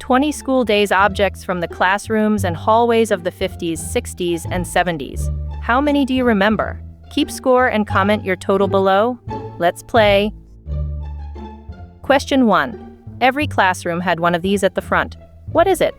20 school days objects from the classrooms and hallways of the 50s, 60s, and 70s. How many do you remember? Keep score and comment your total below. Let's play. Question 1. Every classroom had one of these at the front. What is it?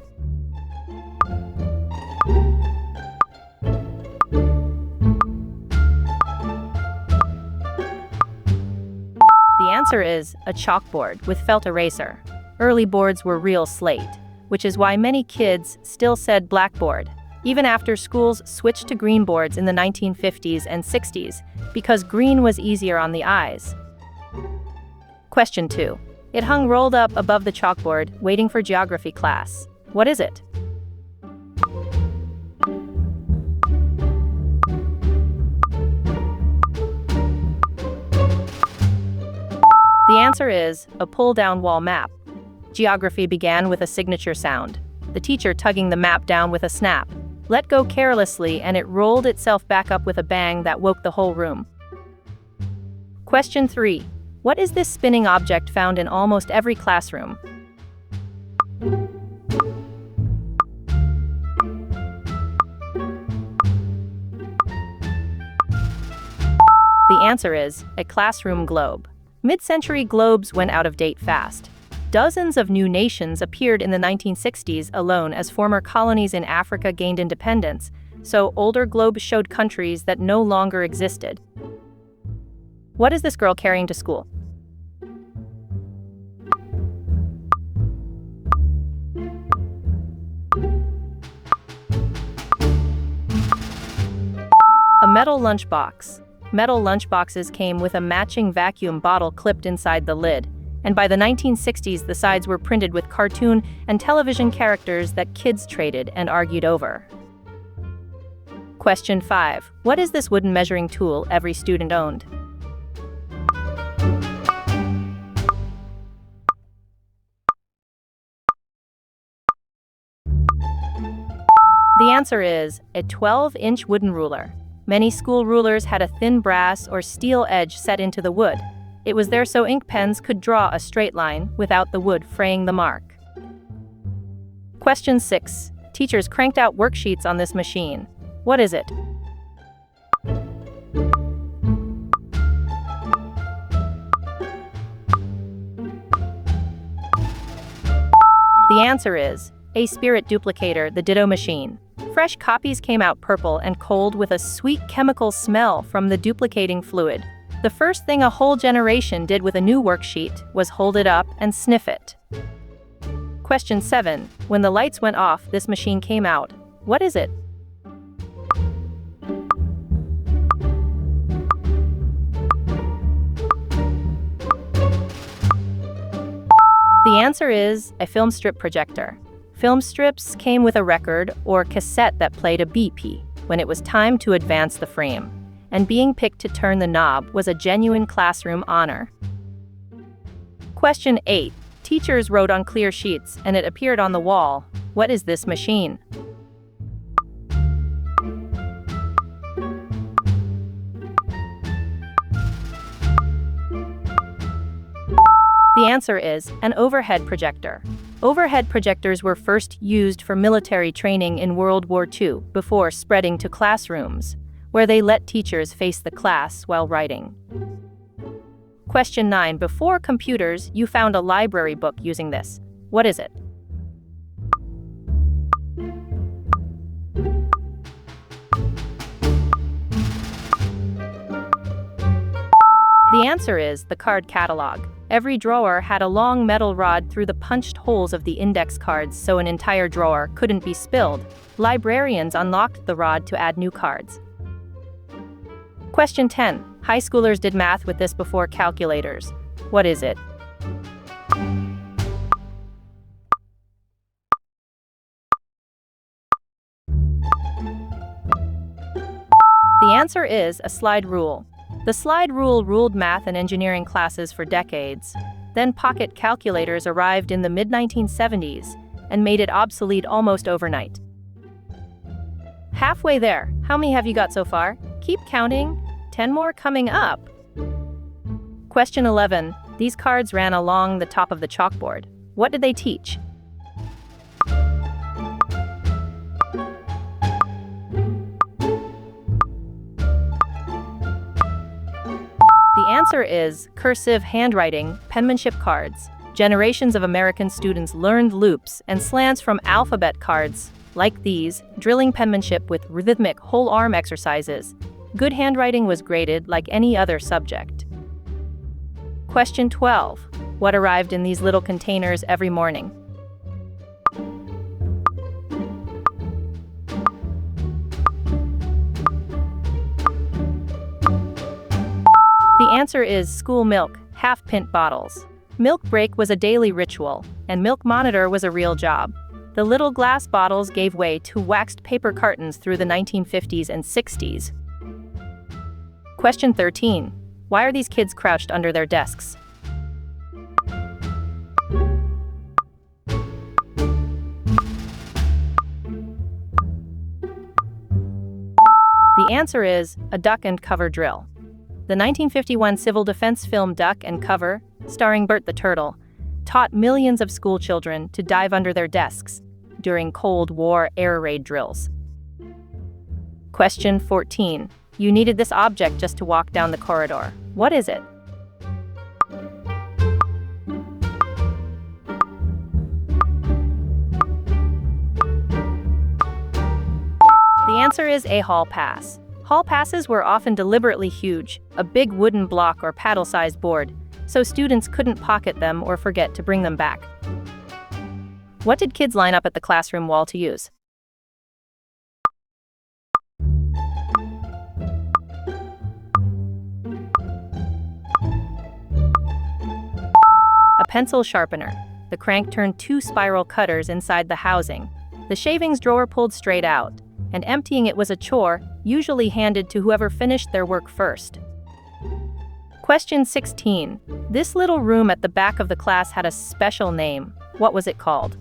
The answer is a chalkboard with felt eraser. Early boards were real slate, which is why many kids still said blackboard, even after schools switched to green boards in the 1950s and 60s, because green was easier on the eyes. Question 2. It hung rolled up above the chalkboard, waiting for geography class. What is it? The answer is a pull-down wall map. Geography began with a signature sound, the teacher tugging the map down with a snap. Let go carelessly and it rolled itself back up with a bang that woke the whole room. Question 3. What is this spinning object found in almost every classroom? The answer is a classroom globe. Mid-century globes went out of date fast. Dozens of new nations appeared in the 1960s alone as former colonies in Africa gained independence, so older globes showed countries that no longer existed. What is this girl carrying to school? A metal lunchbox. Metal lunchboxes came with a matching vacuum bottle clipped inside the lid, and by the 1960s the sides were printed with cartoon and television characters that kids traded and argued over. Question 5. What is this wooden measuring tool every student owned? The answer is a 12-inch wooden ruler. Many school rulers had a thin brass or steel edge set into the wood. It was there so ink pens could draw a straight line without the wood fraying the mark. Question 6. Teachers cranked out worksheets on this machine. What is it? The answer is a spirit duplicator, the ditto machine. Fresh copies came out purple and cold with a sweet chemical smell from the duplicating fluid. The first thing a whole generation did with a new worksheet was hold it up and sniff it. Question 7. When the lights went off, this machine came out. What is it? The answer is a film strip projector. Film strips came with a record or cassette that played a BP when it was time to advance the frame, and being picked to turn the knob was a genuine classroom honor. Question 8. Teachers wrote on clear sheets and it appeared on the wall. What is this machine? The answer is an overhead projector. Overhead projectors were first used for military training in World War II before spreading to classrooms, where they let teachers face the class while writing. Question 9. Before computers, you found a library book using this. What is it? The answer is the card catalog. Every drawer had a long metal rod through the punched holes of the index cards so an entire drawer couldn't be spilled. Librarians unlocked the rod to add new cards. Question 10. High schoolers did math with this before calculators. What is it? The answer is a slide rule. The slide rule ruled math and engineering classes for decades. Then pocket calculators arrived in the mid-1970s and made it obsolete almost overnight. Halfway there. How many have you got so far? Keep counting. 10 more coming up. Question 11. These cards ran along the top of the chalkboard. What did they teach? answer is cursive handwriting, penmanship cards. Generations of American students learned loops and slants from alphabet cards, like these, drilling penmanship with rhythmic whole arm exercises. Good handwriting was graded like any other subject. Question 12. What arrived in these little containers every morning? The answer is school milk, half-pint bottles. Milk break was a daily ritual, and milk monitor was a real job. The little glass bottles gave way to waxed paper cartons through the 1950s and 60s. Question 13. Why are these kids crouched under their desks? The answer is a duck and cover drill. The 1951 civil defense film Duck and Cover, starring Bert the Turtle, taught millions of school children to dive under their desks during Cold War air raid drills. Question 14. You needed this object just to walk down the corridor. What is it? The answer is a hall pass. Hall passes were often deliberately huge, a big wooden block or paddle-sized board, so students couldn't pocket them or forget to bring them back. What did kids line up at the classroom wall to use? A pencil sharpener. The crank turned two spiral cutters inside the housing. The shavings drawer pulled straight out, and emptying it was a chore, usually handed to whoever finished their work first. Question 16. This little room at the back of the class had a special name. What was it called?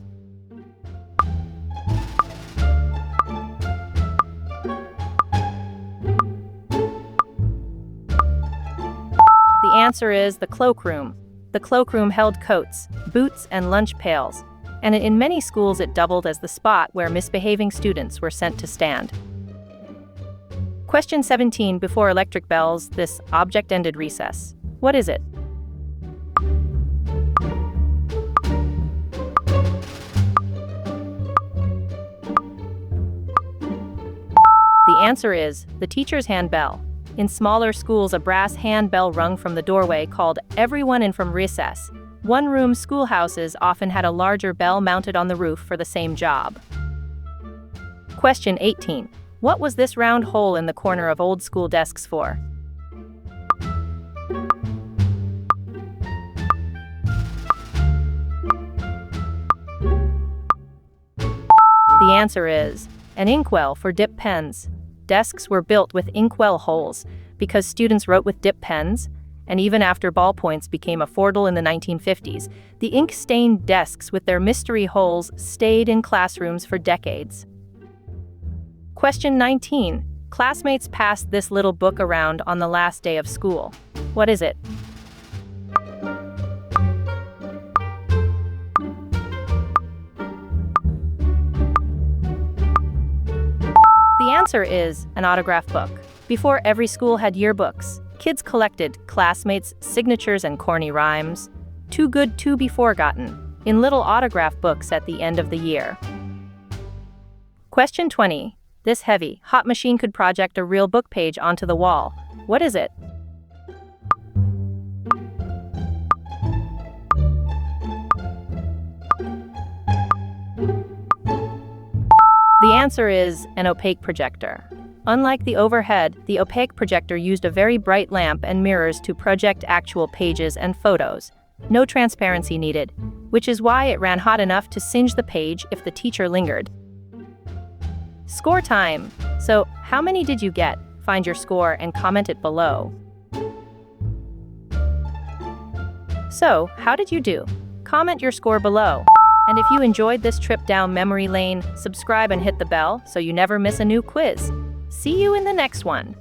The answer is the cloakroom. The cloakroom held coats, boots, and lunch pails, and in many schools it doubled as the spot where misbehaving students were sent to stand. Question 17. Before electric bells, this object ended recess. What is it? The answer is the teacher's handbell. In smaller schools, a brass handbell rung from the doorway called everyone in from recess. One-room schoolhouses often had a larger bell mounted on the roof for the same job. Question 18. What was this round hole in the corner of old school desks for? The answer is an inkwell for dip pens. Desks were built with inkwell holes because students wrote with dip pens, and even after ballpoints became affordable in the 1950s, the ink-stained desks with their mystery holes stayed in classrooms for decades. Question 19. Classmates passed this little book around on the last day of school. What is it? The answer is an autograph book. Before every school had yearbooks, kids collected classmates' signatures and corny rhymes, too good to be forgotten, in little autograph books at the end of the year. Question 20. This heavy, hot machine could project a real book page onto the wall. What is it? The answer is an opaque projector. Unlike the overhead, the opaque projector used a very bright lamp and mirrors to project actual pages and photos. No transparency needed, which is why it ran hot enough to singe the page if the teacher lingered. Score time! So, how many did you get? Find your score and comment it below. So, how did you do? Comment your score below. And if you enjoyed this trip down memory lane, subscribe and hit the bell so you never miss a new quiz. See you in the next one.